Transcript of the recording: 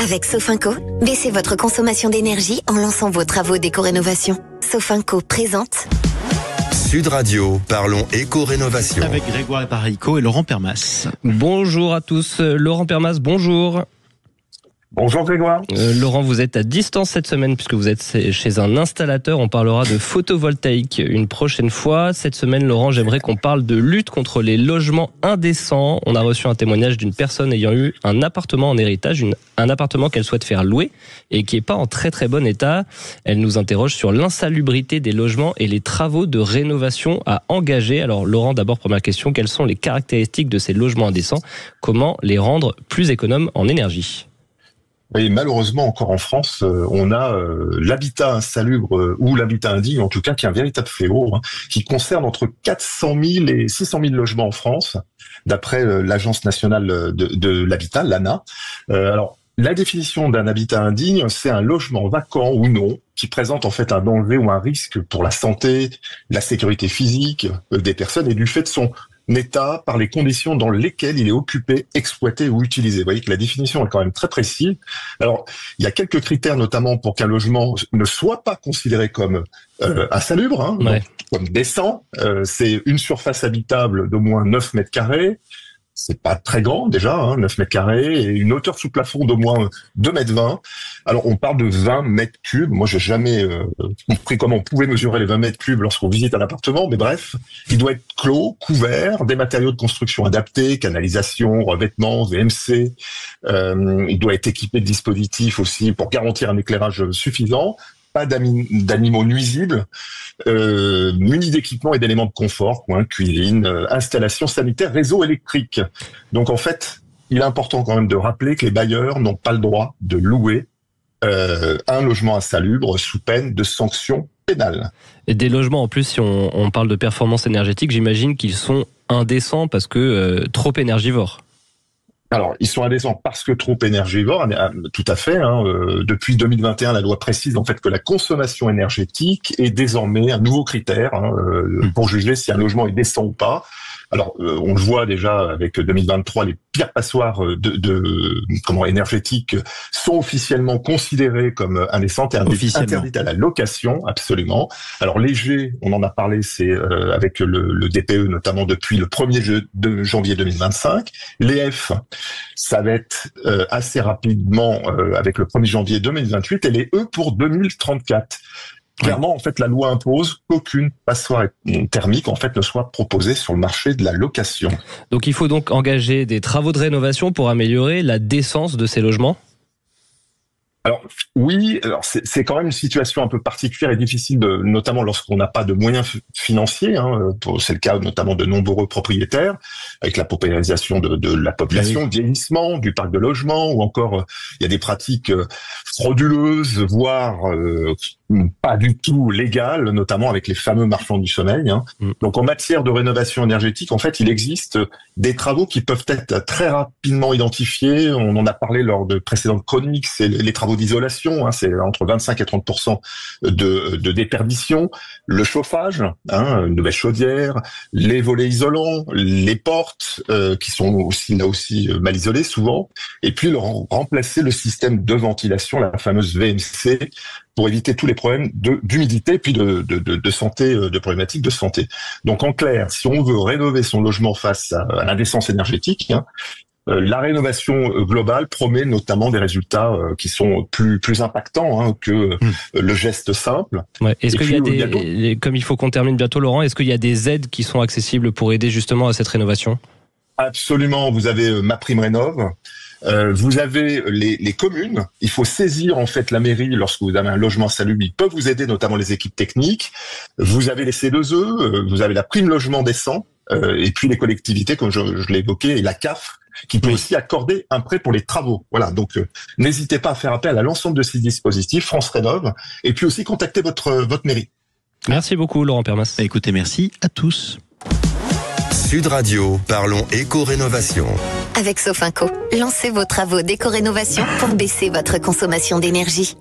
Avec Sofinco, baissez votre consommation d'énergie en lançant vos travaux d'éco-rénovation. Sofinco présente Sud Radio, parlons éco-rénovation. Avec Grégoire Barico et Laurent Permas. Bonjour à tous. Laurent Permas, bonjour. Bonjour Grégoire. Laurent, vous êtes à distance cette semaine puisque vous êtes chez un installateur. On parlera de photovoltaïque une prochaine fois. Cette semaine, Laurent, j'aimerais qu'on parle de lutte contre les logements indécents. On a reçu un témoignage d'une personne ayant eu un appartement en héritage, un appartement qu'elle souhaite faire louer et qui n'est pas en très très bon état. Elle nous interroge sur l'insalubrité des logements et les travaux de rénovation à engager. Alors Laurent, d'abord, première question, quelles sont les caractéristiques de ces logements indécents ? Comment les rendre plus économes en énergie ? Et malheureusement, encore en France, on a l'habitat insalubre ou l'habitat indigne, en tout cas, qui est un véritable fléau, qui concerne entre 400 000 et 600 000 logements en France, d'après l'Agence nationale de l'habitat, l'ANA. Alors, la définition d'un habitat indigne, c'est un logement vacant ou non, qui présente en fait un danger ou un risque pour la santé, la sécurité physique des personnes et du fait de son état par les conditions dans lesquelles il est occupé, exploité ou utilisé. Vous voyez que la définition est quand même très précise. Alors, il y a quelques critères notamment pour qu'un logement ne soit pas considéré comme insalubre, Ouais. donc, comme décent. C'est une surface habitable d'au moins 9 mètres carrés. C'est pas très grand déjà, 9 mètres carrés, et une hauteur sous plafond d'au moins 2,20 mètres. Alors on parle de 20 mètres cubes. Moi j'ai jamais compris comment on pouvait mesurer les 20 mètres cubes lorsqu'on visite un appartement, mais bref, il doit être clos, couvert, des matériaux de construction adaptés, canalisation, revêtement, VMC. Il doit être équipé de dispositifs aussi pour garantir un éclairage suffisant. Pas d'animaux nuisibles, munis d'équipements et d'éléments de confort, cuisine, installation sanitaire, réseau électrique. Donc en fait, il est important quand même de rappeler que les bailleurs n'ont pas le droit de louer un logement insalubre sous peine de sanctions pénales. Et des logements, en plus, si on parle de performance énergétique, j'imagine qu'ils sont indécents parce que trop énergivores. Alors, ils sont indécents parce que trop énergivores, tout à fait. Depuis 2021, la loi précise en fait que la consommation énergétique est désormais un nouveau critère pour juger si un logement est décent ou pas. Alors, on le voit déjà avec 2023, les pires passoires énergétiques sont officiellement considérées comme indécentes et interdites à la location, absolument. Alors, les G, on en a parlé, c'est avec le DPE notamment depuis le 1er janvier 2025. Les F, ça va être assez rapidement avec le 1er janvier 2028 et les E pour 2034. Clairement, en fait, la loi impose qu'aucune passoire thermique, en fait, ne soit proposée sur le marché de la location. Donc, il faut donc engager des travaux de rénovation pour améliorer la décence de ces logements ? Alors oui, c'est quand même une situation un peu particulière et difficile, notamment lorsqu'on n'a pas de moyens financiers. C'est le cas notamment de nombreux propriétaires, avec la paupérisation de la population, le vieillissement du parc de logement, ou encore il y a des pratiques frauduleuses, voire pas du tout légales, notamment avec les fameux marchands du sommeil. Donc en matière de rénovation énergétique, en fait, il existe des travaux qui peuvent être très rapidement identifiés. On en a parlé lors de précédentes chroniques, c'est les travaux d'isolation, c'est entre 25 et 30% de déperdition, le chauffage, une nouvelle chaudière, les volets isolants, les portes qui sont aussi là mal isolées souvent, et puis remplacer le système de ventilation, la fameuse VMC, pour éviter tous les problèmes d'humidité, puis de santé, de problématiques de santé. Donc en clair, si on veut rénover son logement face à l'indécence énergétique, la rénovation globale promet notamment des résultats qui sont plus impactants que le geste simple. Ouais. Est-ce qu'il y a comme il faut qu'on termine bientôt, Laurent, est-ce qu'il y a des aides qui sont accessibles pour aider justement à cette rénovation ? Absolument, vous avez MaPrimeRénov'. Vous avez les communes. Il faut saisir en fait la mairie lorsque vous avez un logement insalubre. Ils peuvent vous aider, notamment les équipes techniques. Vous avez les C2E, vous avez la prime logement décent, et puis les collectivités, comme je l'ai évoqué, et la CAF, qui peut aussi accorder un prêt pour les travaux. Voilà, donc n'hésitez pas à faire appel à l'ensemble de ces dispositifs, France Rénov', et puis aussi contactez votre mairie. Merci beaucoup, Laurent Permas. Écoutez, merci à tous. Sud Radio, parlons éco-rénovation. avec Sofinco. Lancez vos travaux d'éco-rénovation pour baisser votre consommation d'énergie.